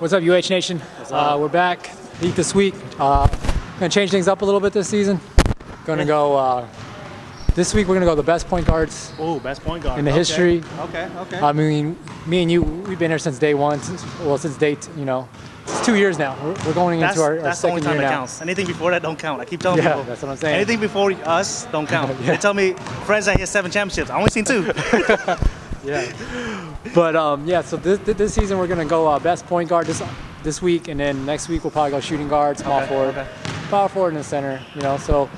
What's up, UH Nation? We're back. Heat this week. Gonna change things up a little bit this season. Gonna go. This week we're gonna go the best point guards Ooh, best point guard in the history. Okay. I mean, me and you, we've been here since day one. Since it's 2 years now. We're going into our that's the only second time year that now. counts. Anything before that don't count. I keep telling Yeah, people. that's what I'm saying. Anything before us don't count. Yeah. They tell me friends that hit 7 championships. I only seen 2. Yeah. But so this season we're gonna go best point guard this week, and then next week we'll probably go shooting guard, small forward, power forward, and the center. So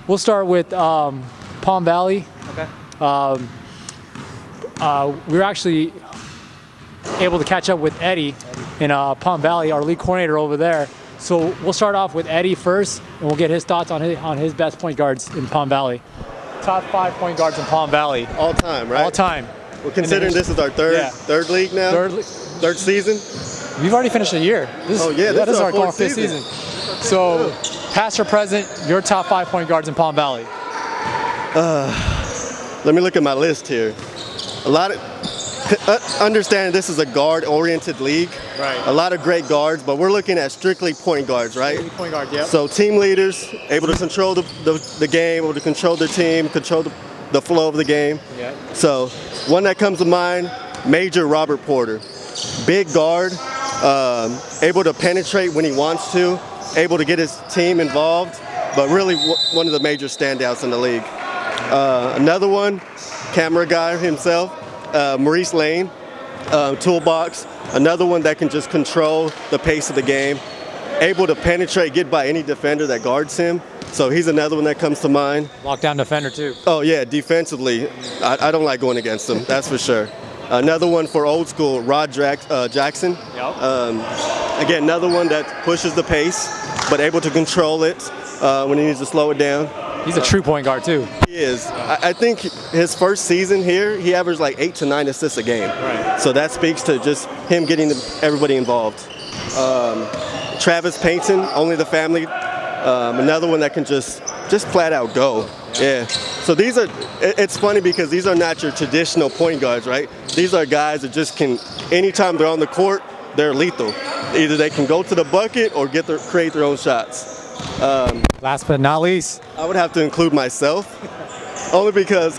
we'll start with Palm Valley. Okay. We were actually able to catch up with Eddie in Palm Valley, our league coordinator over there. So we'll start off with Eddie first, and we'll get his thoughts on his best point guards in Palm Valley. Top 5 point guards in Palm Valley. All time, right? All time. Well, considering this is our third league now, third season. We've already finished a year. This is our fourth fifth season. So, past or present, your top 5 point guards in Palm Valley. Let me look at my list here. A lot of understand this is a guard-oriented league. Right. A lot of great guards, but we're looking at strictly point guards, right? Point guard, yeah. So team leaders, able to control the game, able to control their team, control the flow of the game. Yeah. So one that comes to mind, Major Robert Porter. Big guard, able to penetrate when he wants to, able to get his team involved, but really one of the major standouts in the league. Another one, camera guy himself, Maurice Lane, toolbox. Another one that can just control the pace of the game, able to penetrate, get by any defender that guards him. So he's another one that comes to mind. Lockdown defender too. Oh yeah, defensively, I don't like going against him, that's for sure. Another one for old school, Rod Jackson. Yep. Again, another one that pushes the pace, but able to control it when he needs to slow it down. He's a true point guard too. He is. I think his first season here, he averaged like 8 to 9 assists a game. Right. So that speaks to just him getting everybody involved. Travis Payton, only the family. Another one that can just flat out go. Yeah. So it's funny because these are not your traditional point guards, right? These are guys that just can, anytime they're on the court, they're lethal. Either they can go to the bucket or create their own shots. Last but not least, I would have to include myself, only because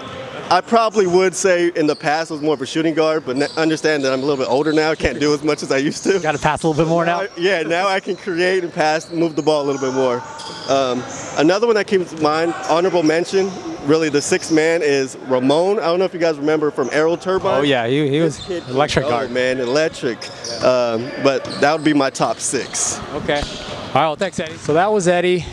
I probably would say in the past I was more of a shooting guard, but understand that I'm a little bit older now. I can't do as much as I used to. got to pass a little bit more now. Now I can create and pass, move the ball a little bit more. Another one that keeps in mind, honorable mention, really the sixth man is Ramon. I don't know if you guys remember from Aero Turbine. Oh yeah, he was electric guard. Oh man, electric. But that would be my top 6. Okay. All right, well, thanks, Eddie. So that was Eddie.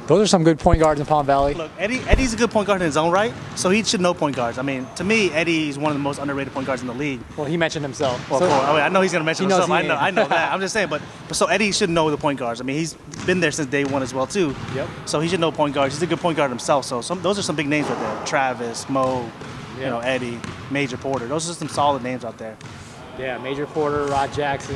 Those are some good point guards in Palm Valley. Look, Eddie's a good point guard in his own right, so he should know point guards. I mean, to me, Eddie's one of the most underrated point guards in the league. Well, he mentioned himself. Well, I know he's going to mention He knows himself. he I know that. I'm just saying, but so Eddie should know the point guards. I mean, he's been there since day one as well, too. Yep. So he should know point guards. He's a good point guard himself. So those are some big names right there. Travis, Mo, Eddie, Major Porter. Those are some solid names out there. Yeah, Major Porter, Rod Jackson.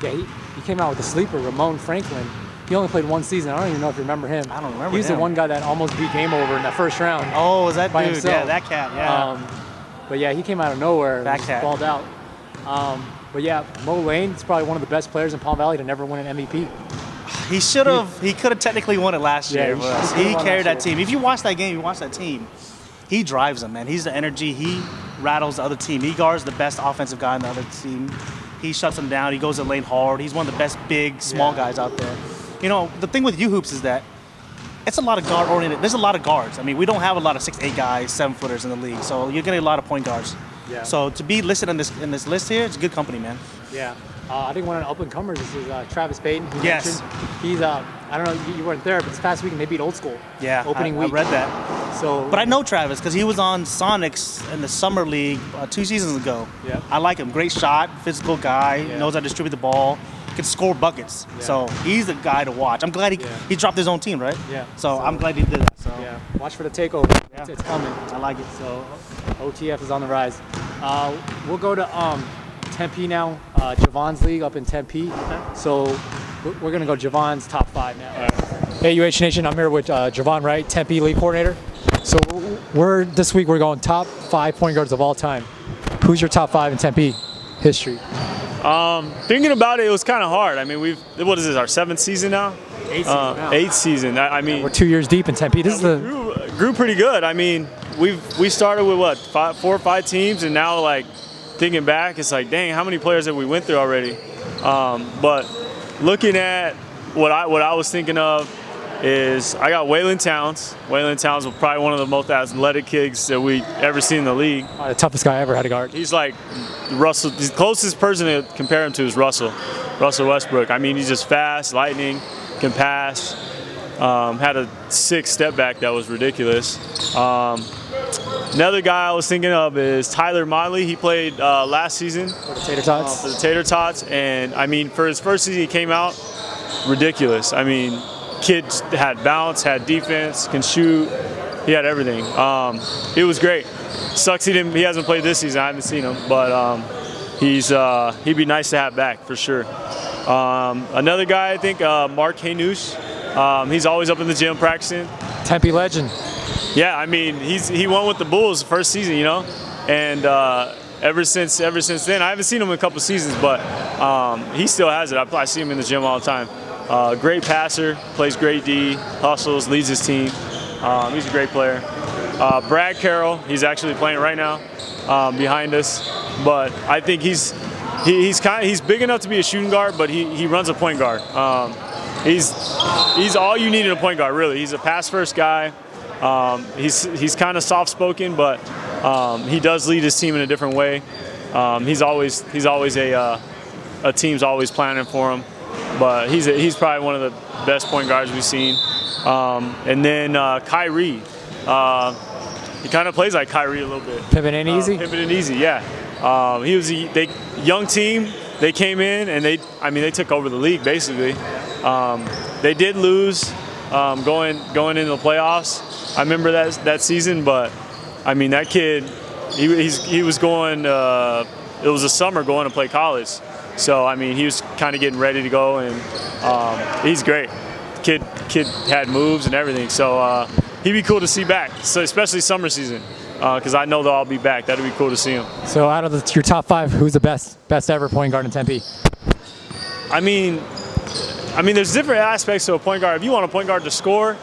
He came out with a sleeper, Ramon Franklin. He only played 1 season. I don't even know if you remember him. I don't remember He's him. the one guy that almost beat Game Over in that first round. Oh, is that by dude? himself. Yeah, that cat. Yeah. But yeah, he came out of nowhere. That and cat. Balled out. But yeah, Mo Lane is probably one of the best players in Palm Valley to never win an MVP. He should have. He could have technically won it last year. he He won carried that last year. team. If you watch that game, you watch that team. He drives them, man. He's the energy. He rattles the other team. He guards the best offensive guy in the other team. He shuts them down. He goes to the lane hard. He's one of the best big, small guys out there. The thing with U-Hoops is that it's a lot of guard-oriented. There's a lot of guards. I mean, we don't have a lot of 6'8" guys, 7-footers in the league. So you're getting a lot of point guards. Yeah. So to be listed in this list here, it's good company, man. Yeah. I think one of the up-and-comers is Travis Payton. Yes. He's, I don't know, you weren't there, but this past weekend they beat Old School. Yeah, Opening I week. read that. So, But I know Travis because he was on Sonics in the summer league 2 seasons ago. Yep. I like him. Great shot, physical guy, Yeah. knows how to distribute the ball, can score buckets. Yeah. So he's the guy to watch. I'm glad he dropped his own team, right? Yeah. So I'm glad he did that. So yeah, watch for the takeover. Yeah. It's coming. I like it. So OTF is on the rise. We'll go to Tempe now, Javon's league up in Tempe. So we're going to go Javon's top 5 now. Hey, UH Nation, I'm here with Javon Wright, Tempe league coordinator. So this week we're going top 5 point guards of all time. Who's your top 5 in Tempe? history? Thinking about it, it was kind of hard. I mean, what is this, our 7th season now? 8 season now. 8th season. I mean, We're 2 years deep in Tempe. This is the grew pretty good. I mean, we started with what, 4 or 5 teams, and now like thinking back, it's like, dang, how many players have we went through already? But looking at what I was thinking of is I got Waylon Towns. Waylon Towns was probably one of the most athletic kids that we ever seen in the league. the toughest guy I ever had to guard. He's like Russell. The closest person to compare him to is Russell Westbrook. I mean, he's just fast, lightning, can pass. Had a 6 step back that was ridiculous. Another guy I was thinking of is Tyler Motley. He played last season For the Tater Tots. for the Tater Tots, and I mean, for his first season, he came out ridiculous. I mean, kid had bounce, had defense, can shoot. He had everything. It was great. Sucks he hasn't played this season. I haven't seen him, but he'd be nice to have back for sure. Another guy, I think, Mark Hanush. He's always up in the gym practicing. Tempe legend. Yeah, I mean, he won with the Bulls the first season, you know, and ever since then, I haven't seen him in a couple seasons, but he still has it. I see him in the gym all the time. Great passer, plays great D, hustles, leads his team. He's a great player. Brad Carroll, he's actually playing right now behind us, but I think he's big enough to be a shooting guard, but he runs a point guard. He's all you need in a point guard, really. He's a pass-first guy. He's kind of soft-spoken, but he does lead his team in a different way. He's always a team's always planning for him, but he's probably one of the best point guards we've seen. And then Kyrie, he kind of plays like Kyrie a little bit. Pimpin' ain't easy. Pimpin' and easy, yeah. He was a young team. They came in and they took over the league basically. They did lose going into the playoffs. I remember that season, but I mean that kid, he was going. It was a summer going to play college, so I mean he was kind of getting ready to go, and he's great. Kid had moves and everything, so he'd be cool to see back. So especially summer season, because I know they'll all be back. That'd be cool to see him. So out of your top 5, who's the best ever point guard in Tempe? I mean, there's different aspects to a point guard. If you want a point guard to score,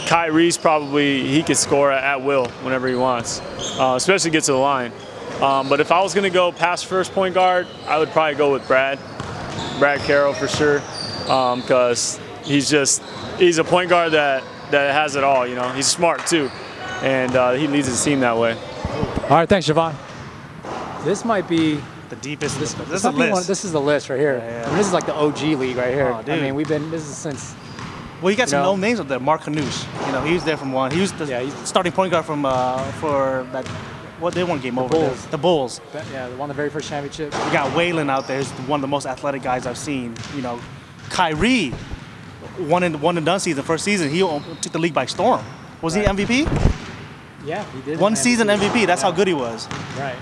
Kyrie's he could score at will whenever he wants, especially get to the line. But if I was going to go pass first point guard, I would probably go with Brad Carroll for sure, because he's a point guard that has it all. You know, he's smart too, and he leads his team that way. All right, thanks, Javon. This might be The deepest. This is a might be list. this is the list right here. Yeah. I mean, this is like the OG league right here. Oh, dude. I mean, this is since. Well, you got some know? known names up there. Mark Hanush. You know, he was there from one. He was the Yeah, he's- starting point guard from for that. What they won game over there. Bulls. The Bulls. Yeah, they won the very first championship. We got Waylon out there. He's one of the most athletic guys I've seen. You know, Kyrie, one and done season, first season. He took the league by storm. Was he MVP? Yeah, he did. One season MVP. That's how good he was. Right.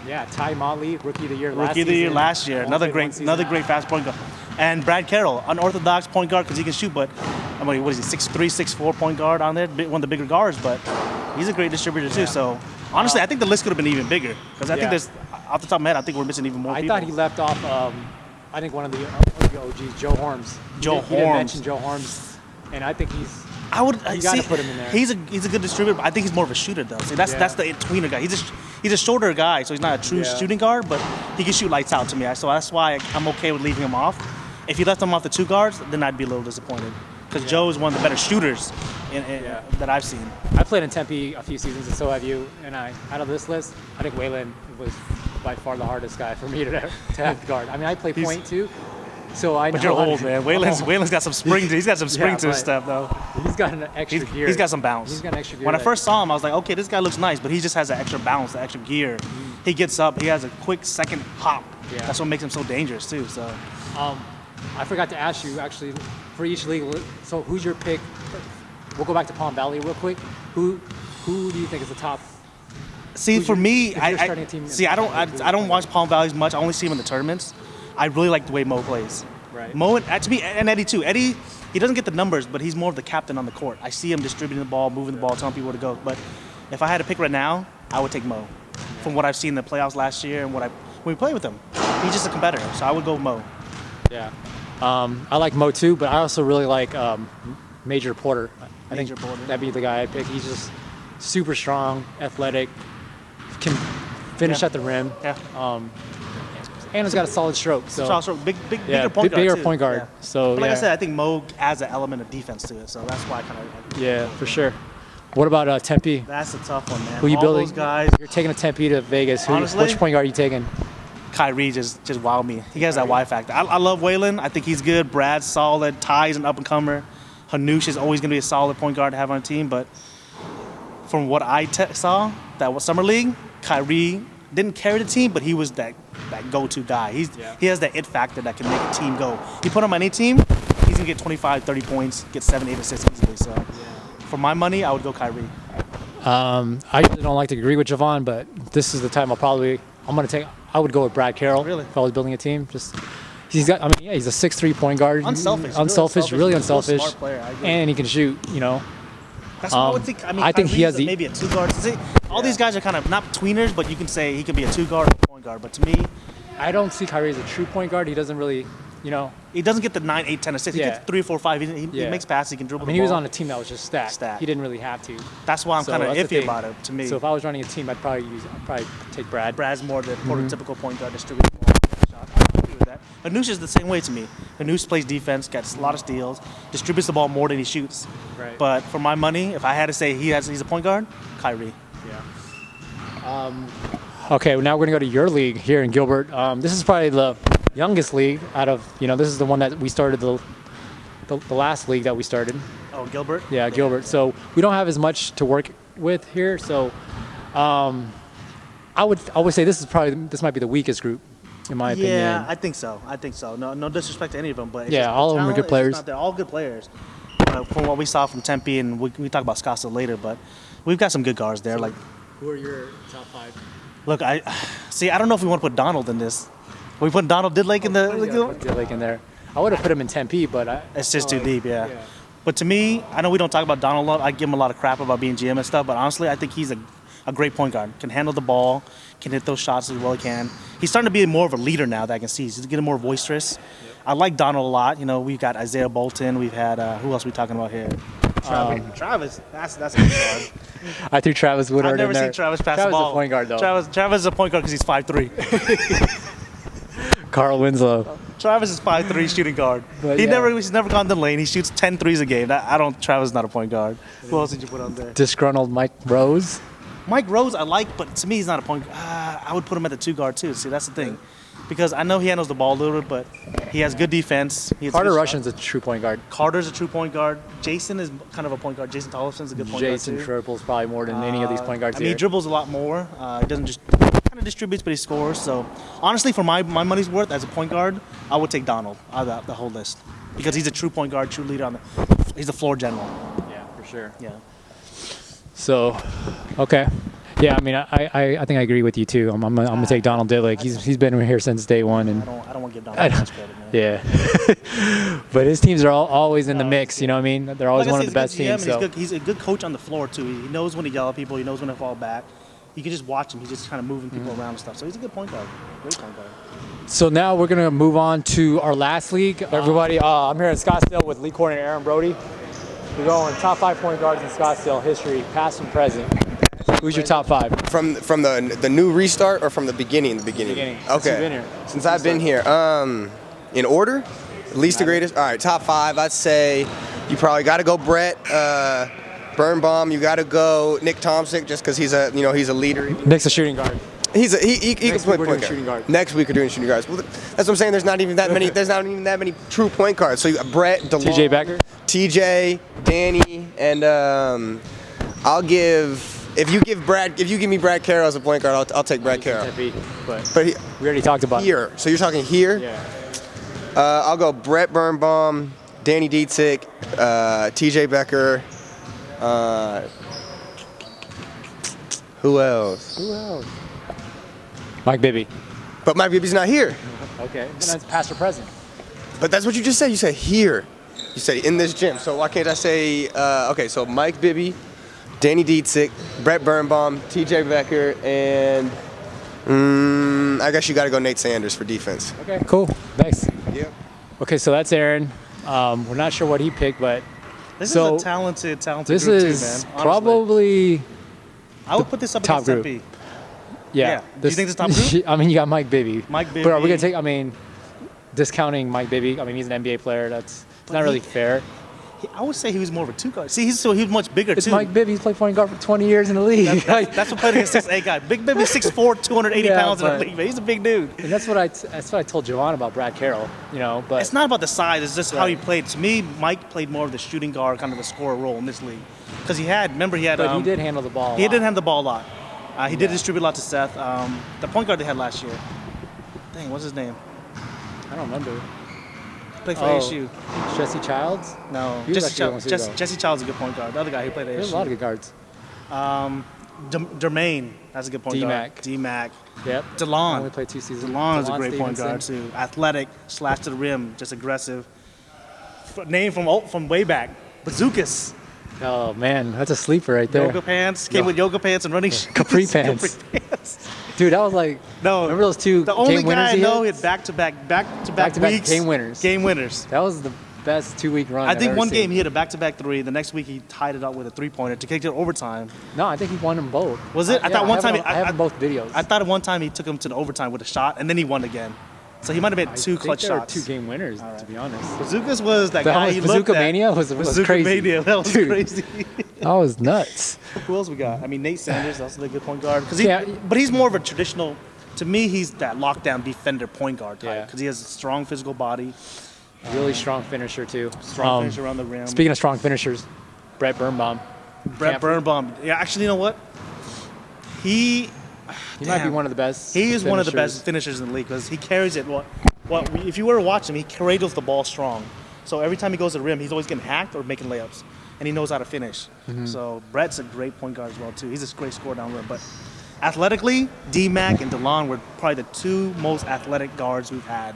Yeah, Ty Motley, rookie of the year. Rookie of the year last year. Another great fast point guard. And Brad Carroll, unorthodox point guard because he can shoot, but I mean, what is he, 6'3", 6'4" point guard on there, one of the bigger guards, but he's a great distributor too. So honestly, I think the list could have been even bigger because I think there's, off the top of my head, I think we're missing even more people. I thought he left off. I think one of the OGs, Joe Horms. He didn't Horms. mention Joe Horms, and I think he's. I would. You gotta put him in there. He's a good distributor, but I think he's more of a shooter though. See, that's the tweener guy. He's a shorter guy, so he's not a true shooting guard, but he can shoot lights out to me. So that's why I'm okay with leaving him off. If he left him off the 2 guards, then I'd be a little disappointed because Joe is one of the better shooters that I've seen. I played in Tempe a few seasons, and so have you. And out of this list, I think Waylon was by far the hardest guy for me to have to guard. I mean, I play point too, so I know. But you're old, man. Waylon's got some spring. He's got some spring to his step, though. He's got an extra gear. He's got some bounce. He's got an extra gear. When I first saw him, I was like, okay, this guy looks nice, but he just has that extra bounce, that extra gear. He gets up. He has a quick second hop. Yeah. That's what makes him so dangerous too. So. I forgot to ask you actually for each league. So who's your pick? We'll go back to Palm Valley real quick. Who do you think is the top? See, for me, if you're starting a team in I Palm Valley, don't I don't watch Palm Valley much. I only see him in the tournaments. I really like the way Mo plays. Right. Mo to me and Eddie too. Eddie, he doesn't get the numbers, but he's more of the captain on the court. I see him distributing the ball, moving the ball, telling people where to go. But if I had to pick right now, I would take Mo. from what I've seen in the playoffs last year and when we played with him. He's just a competitor, so I would go Mo. Yeah. I like Mo too, but I also really like Major Porter. I Major think Porter. that'd be the guy I'd pick. He's just super strong, athletic, can finish Yeah. at the rim, Yeah. and he's got a solid stroke. So Also, bigger yeah, point guard. bigger too. point guard. Yeah. So But like yeah, I said, I think Mo adds an element of defense to it, so that's why I kind of. yeah, for sure. What about Tempe? That's a tough one, man. Who you All building? those guys. You're taking a Tempe to Vegas. Honestly? Which point guard are you taking? Kyrie just wowed me. He has that Y factor. I love Waylon. I think he's good. Brad's solid. Ty's an up and comer. Hanush is always going to be a solid point guard to have on a team. But from what I saw, that was summer league, Kyrie didn't carry the team, but he was that go-to guy. He has that it factor that can make a team go. You put him on any team, he's going to get 25, 30 points, get 7, 8 assists easily. So for my money, I would go Kyrie. I usually don't like to agree with Javon, but this is the time I would go with Brad Carroll. Really? If I was building a team. He's a 6'3" point guard. Unselfish. Really Real unselfish. smart player, I agree. And he can shoot, That's what I would think. I mean, I think he Kyrie's has the- maybe a two guard. See, all these guys are kind of not tweeners, but you can say he could be a two guard or a point guard. But to me, I don't see Kyrie as a true point guard. He doesn't really, he doesn't get the 9, 8, 10 assists. He Yeah. gets 3, 4, 5. He Yeah. makes passes. He can dribble. I mean, the he was ball. on a team that was just stacked. Stacked. He didn't really have to. That's why I'm So kind of that's the iffy thing. about it. To me, So if I was running a team, I'd probably take Brad. Brad's more the Mm-hmm. prototypical point guard distributor. I agree with that. Hanush is the same way to me. Hanush plays defense, gets a lot of steals, distributes the ball more than he shoots. Right. But for my money, if I had to say he's a point guard, Kyrie. Okay, now we're gonna go to your league here in Gilbert. This is probably the youngest league out of this is the one that we started the last league that we started. Oh, Gilbert. Yeah, Gilbert. So we don't have as much to work with here. So I would say this might be the weakest group, in my opinion. Yeah, I think so. No disrespect to any of them, but it's Yeah, just all of them are talent good is just players. not there. All good players. From what we saw from Tempe, and we talk about Scottsdale later, but we've got some good guards there. Like, Who are your top 5? look, I don't know if we want to put Donald in this. We put Donald Didlake in Like in there. I would have put him in Tempe, but It's just too deep, yeah. But to me, I know we don't talk about Donald a lot. I give him a lot of crap about being GM and stuff, but honestly, I think he's a great point guard. Can handle the ball, can hit those shots as well as he can. He's starting to be more of a leader now that I can see. He's getting more boisterous. I like Donald a lot. We've got Isaiah Bolton. We've had, who else are we talking about here? Travis. That's a good guard. I threw Travis Woodard I've never in there. seen Travis pass Travis the ball. is a point guard, though. Travis is a point guard because he's 5'3". Carl Winslow. Travis is 5'3", shooting guard. But He's yeah. never gone to the lane. He shoots 10 threes a game. Travis is not a point guard. Who else did you put on there? Disgruntled Mike Rose. Mike Rose I like, but to me he's not a point. I would put him at the 2 guard too. See, that's the thing, because I know he handles the ball a little bit, but he has good defense. He has Carter good Russian's shot. a true point guard. Carter's a true point guard. Jason is kind of a point guard. Jason Tollefson's a good point Jason guard too. dribbles probably more than any of these point guards I mean, he here. dribbles a lot more. He doesn't just kind of distributes, but he scores. So honestly, for my money's worth as a point guard, I would take Donald out of the whole list because he's a true point guard, true leader he's a floor general. Yeah, for sure. Yeah. So, okay. Yeah, I mean, I think I agree with you too. I'm gonna take Donald Didlick. He's been here since day one, and I don't want to give Donald much credit, man. yeah. But his teams are always in the mix. You know what I mean? They're always Like I one of said, the he's a best good GM, teams. and So he's a good coach on the floor too. He knows when to yell at people. He knows when to fall back. You can just watch him. He's just kind of moving people around and stuff. So he's a good point guard. Great point guard. So now we're gonna move on to our last league. Everybody, I'm here in Scottsdale with Lee Corner and Aaron Brody. We're going top 5 point guards in Scottsdale history, past and present. Who's your top 5? From the new restart or from the beginning? The beginning. Since Okay. you've been here. Since I've been here. In order, least to greatest. All right, top 5. I'd say you probably got to go Brett, Birnbaum. You got to go Nick Thompson just because he's a leader. Nick's a shooting guard. He can Next play week we're point doing guard. shooting guard. Next week we're doing shooting guards. Well, that's what I'm saying. There's not even that many. There's not even that many true point guards. So you got Brett, DeLong, TJ Becker? TJ, Danny, and I'll give. If you give me Brad Carroll as a point guard, I'll take Brad Carroll. But But we already talked about it. here, so you're talking here. Yeah. I'll go Brett Birnbaum, Danny Dietzig, TJ Becker. Who else? Mike Bibby. But Mike Bibby's not here. Okay. And that's past or present. But that's what you just said. You said here. You said in this gym. So why can't I say, okay, so Mike Bibby, Danny Dietzig, Brett Birnbaum, TJ Becker, and I guess you got to go Nate Sanders for defense. Okay, cool. Thanks. Yeah. Okay, so that's Aaron. We're not sure what he picked, but This So, is a talented this group is too, man. Honestly. probably I would put this up top against group. MP. yeah. Do you think this top group? I mean, you got Mike Bibby. Mike But are we Bibby. gonna take? I mean, discounting Mike Bibby. I mean, he's an NBA player. That's it's not really fair. I would say he was more of a 2 guard. See, he was much bigger It's too. Mike Bibby. He's played point guard for 20 years in the league. That's what playing against 6'8" guy. Big Bibby, 6'4", 280 Yeah, pounds in the but- league. Man. He's a big dude. And that's what I told Javon about Brad Carroll. You know, but It's not about the size. It's just how he Right. played. To me, Mike played more of the shooting guard, kind of the scorer role in this league. Because he had but he did handle the ball. He didn't have the ball a lot. He did distribute a lot to Seth. The point guard they had last year. Dang, what's his name? I don't remember. Played for Oh. ASU. Jesse Childs. No, He was Jesse, actually on Seagull. Jesse Child's a good point guard. The other guy who played at There's a lot of ASU. good guards. Jermaine, that's a good point guard. D-Mac. D-Mac. Yep. DeLon. Only played 2 seasons. DeLon is a great point Stevenson. guard too. Athletic, slash to the rim, just aggressive. Name from way back. Bazookas. Oh man, that's a sleeper right there. Yoga pants. Came with yoga pants and running shoes. Capri pants. Capri pants. Dude, that was like No, remember those two The only game winners guy I he know hit? hit back-to-back Back-to-back weeks. game winners. Game winners. That was the best 2-week run. I I've think ever one seen. game he hit a back-to-back 3. The next week he tied it up with a 3-pointer to kick it to overtime. No, I think he won them both. Was it? I Yeah, thought one have time it on- I have them both videos. I thought at one time he took him to the overtime with a shot, and then he won again. So he might have made I two think clutch there were shots. 2 game winners, to be honest. Bazookas was that That guy was he Bazooka looked at. Mania was Bazooka crazy. Mania, that was Dude. crazy. That was nuts. Who else we got? I mean, Nate Sanders, also a good point guard. Yeah. But he's more of a traditional. To me, he's that lockdown defender point guard type Yeah. because he has a strong physical body, Really strong finisher too. strong finish around the rim. Speaking of strong finishers, Brett Birnbaum. Brett Birnbaum. Yeah, actually, you know what? He He might be Damn. one of the best. He is one of the finishers. best finishers in the league because he carries it. If you were to watch him, he cradles the ball strong. So every time he goes to the rim, he's always getting hacked or making layups, and he knows how to finish. Mm-hmm. So Brett's a great point guard as well too. He's a great scorer down the rim. But athletically, D-Mac and DeLon were probably the 2 most athletic guards we've had.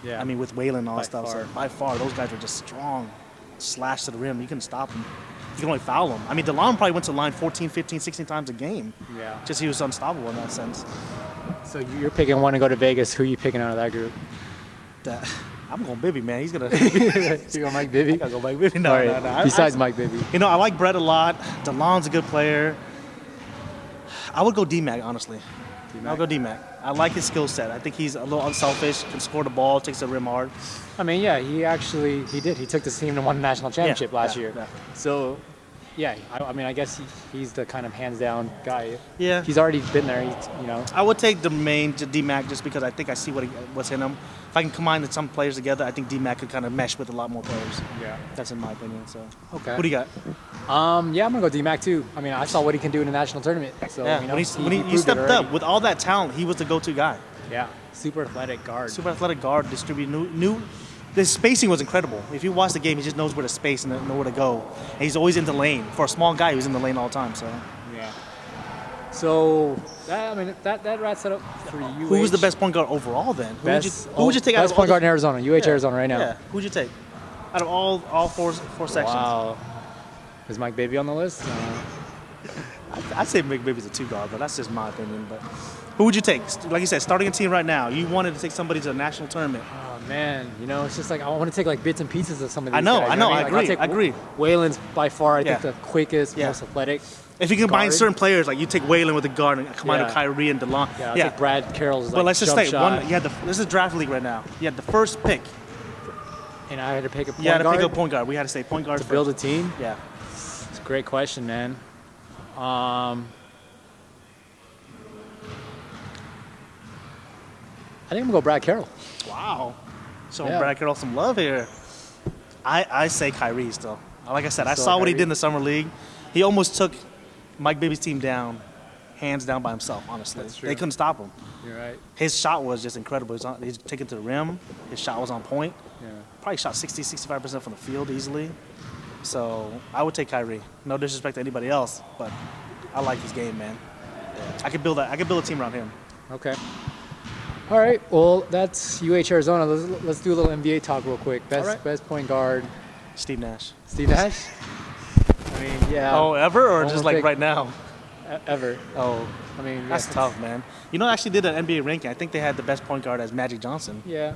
Yeah. I mean, with Waylon and all By that stuff. far. So by far, those guys were just strong. Slash to the rim. You couldn't stop them. You can only foul them. I mean, DeLon probably went to the line 14, 15, 16 times a game. Yeah. Just he was unstoppable in that sense. So you're picking one to go to Vegas. Who are you picking out of that group? I'm going Bibby, man. He's gonna. You go Mike Bibby. I gotta go Mike Bibby. No, All right. no, no. Besides Mike Bibby. You know, I like Brett a lot. DeLon's a good player. I would go D-Mac, honestly. I'll go D-Mac. I like his skill set. I think he's a little unselfish, can score the ball, takes the rim hard. I mean, yeah, he did. He took this team to won the national championship last year. Yeah. So, yeah, I mean, I guess he's the kind of hands-down guy. Yeah. He's already been there. He's. I would take the main to D-Mac just because I think I see what's in him. If I can combine some players together, I think D-Mac could kind of mesh with a lot more players. Yeah. That's in my opinion. So, Okay. who do you got? Yeah, I'm gonna go D-Mac too. I mean, I saw what he can do in the national tournament. So, Yeah, you know, when he proved it stepped already. up with all that talent, he was the go-to guy. Yeah, super athletic guard. Super athletic guard, distribute new. The spacing was incredible. If you watch the game, he just knows where to space and know where to go. And he's always in the lane. For a small guy, he was in the lane all the time. So, Yeah. So that wraps it up for you. who was the best point guard overall then? Who would you take out best of point all guard in Arizona? UH Yeah. Arizona right now. Yeah, who'd you take out of all four sections? Wow. Is Mike Bibby on the list? I'd say McBibby's a 2 guard, but that's just my opinion. But who would you take? Like you said, starting a team right now. You wanted to take somebody to a national tournament. Oh man, it's just like I want to take like bits and pieces of some of these. I know, guys, I you what know, I I mean? Like, agree, I'll take I agree. Waylon's by far, I think, Yeah. the quickest, Yeah. most athletic. If you combine Guard. certain players, like you take Waylon with a guard and combine with Yeah. Kyrie and DeLon. Yeah, I'll take Brad Carroll's. But let's just jump say shot, this is draft league right now. You had the first pick. and I had to pick a point You had to guard pick a point guard. We had to say point guard to first. build a team. Yeah. It's a great question, man. I think I'm gonna go Brad Carroll. Wow. Showing Yeah. Brad Carroll some love here. I say Kyrie still. Like I said, I Still saw what he Kyrie? did in the summer league. He almost took Mike Bibby's team down, hands down by himself. Honestly, That's true. they couldn't stop him. You're right. His shot was just incredible. He's taken to the rim. His shot was on point. Yeah. Probably shot 65% from the field easily. So I would take Kyrie. No disrespect to anybody else, but I like his game, man. I could build a team around him. Okay. All right. Well, that's UH Arizona. Let's do a little NBA talk real quick. Best point guard, Steve Nash. Steve Nash. I mean, yeah. Oh, ever or Almost just like pick- right now? ever. Oh, I mean, that's yeah. tough, man. You know, I actually did an NBA ranking. I think they had the best point guard as Magic Johnson. Yeah.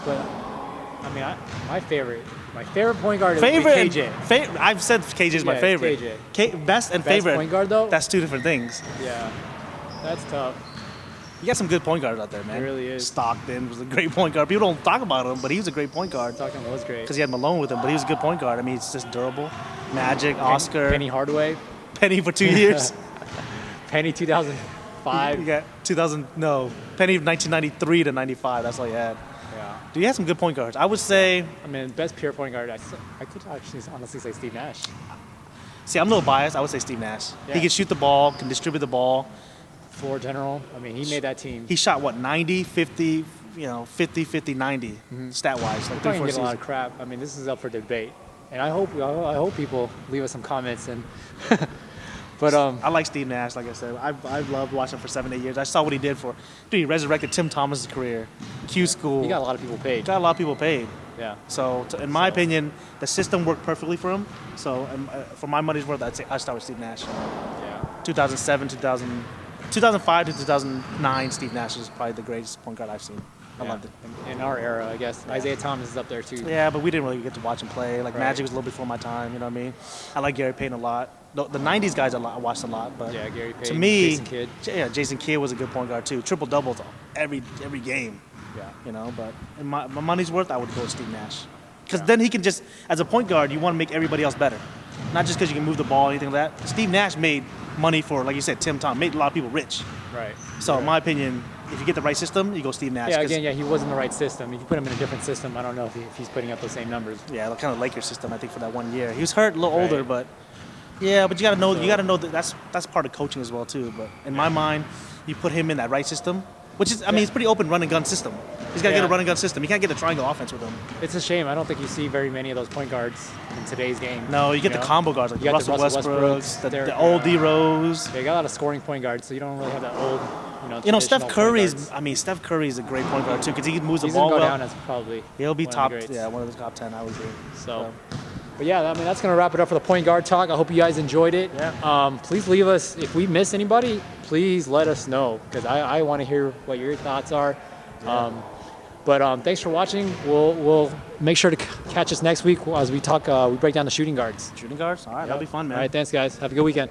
But I mean, my favorite point guard is KJ. I've said KJ is my Yeah, favorite. KJ. Best and Best favorite. point guard, though? That's two different things. Yeah. That's tough. You got some good point guards out there, man. It really is. Stockton was a great point guard. People don't talk about him, but he was a great point guard Stockton was great. because he had Malone with him. But he was a good point guard. I mean, he's just durable. Magic, Oscar, Penny Hardaway. Penny for 2 years. Penny 2005. You got 2000. No, Penny 1993 to 95. That's all you had. Yeah. Dude, you had some good point guards. I would say. I mean, best pure point guard, I could actually honestly say Steve Nash. See, I'm a little biased. I would say Steve Nash. Yeah. He can shoot the ball, can distribute the ball. Floor general. I mean, he made that team. He shot what 90, 50, 50, 50, 90 stat wise, like Probably 3-4 get a lot seasons. of crap. I mean, this is up for debate, and I hope people leave us some comments and. But I like Steve Nash. Like I said, I've loved watching him for 7-8 years. I saw what he did for. Dude, he resurrected Tim Thomas's career. Q School. he got a lot of people paid. Got a lot of people paid. Yeah. So, in my opinion, the system worked perfectly for him. So, for my money's worth, I'd say I start with Steve Nash. Yeah. 2007, 2005 to 2009, Steve Nash is probably the greatest point guard I've seen. I Yeah. loved it. In our era, I guess. Isaiah Thomas is up there too. Yeah, but we didn't really get to watch him play. Like Right. Magic was a little before my time. You know what I mean? I like Gary Payton a lot. The '90s guys I watched a lot, but Yeah, Gary to Payton, me, Jason Kidd. yeah, Jason Kidd was a good point guard too. Triple doubles every game. Yeah. You know, but in my money's worth, I would go with Steve Nash. Because then he can just, as a point guard, you want to make everybody else better. Not just because you can move the ball or anything like that. Steve Nash made money for, like you said, Tim Thomas, made a lot of people rich. Right. So, in my opinion, if you get the right system, you go Steve Nash. Yeah, 'Cause- again, yeah, he was in the right system. If you put him in a different system, I don't know if he's putting up those same numbers. Yeah, the kind of Lakers system, I think, for that 1 year. He was hurt, a little Right. older, but yeah, but you gotta know that that's part of coaching as well too. But in my mind, you put him in that right system, which is, I mean, it's pretty open run and gun system. He's got to get Yeah. a run and gun system. You can't get a triangle offense with him. It's a shame. I don't think you see very many of those point guards in today's game. No, you get the know? combo guards like You got the Russell Russell Westbrooks, Westbrooks, the old D Rose. They got a lot of scoring point guards, so you don't really have that old, You know, Steph traditional point Curry guards. is. I mean, Steph Curry is a great point guard too because he moves the He's gonna ball go well. down as probably He'll be one of the top. greats. Yeah, one of the top 10. I would agree. So, but yeah, I mean that's gonna wrap it up for the point guard talk. I hope you guys enjoyed it. Yeah. Please leave us if we missed anybody. Please let us know because I want to hear what your thoughts are. But thanks for watching. We'll make sure to catch us next week as we talk. We break down the shooting guards. Shooting guards. All right, that'll be fun, man. All right, thanks guys. Have a good weekend.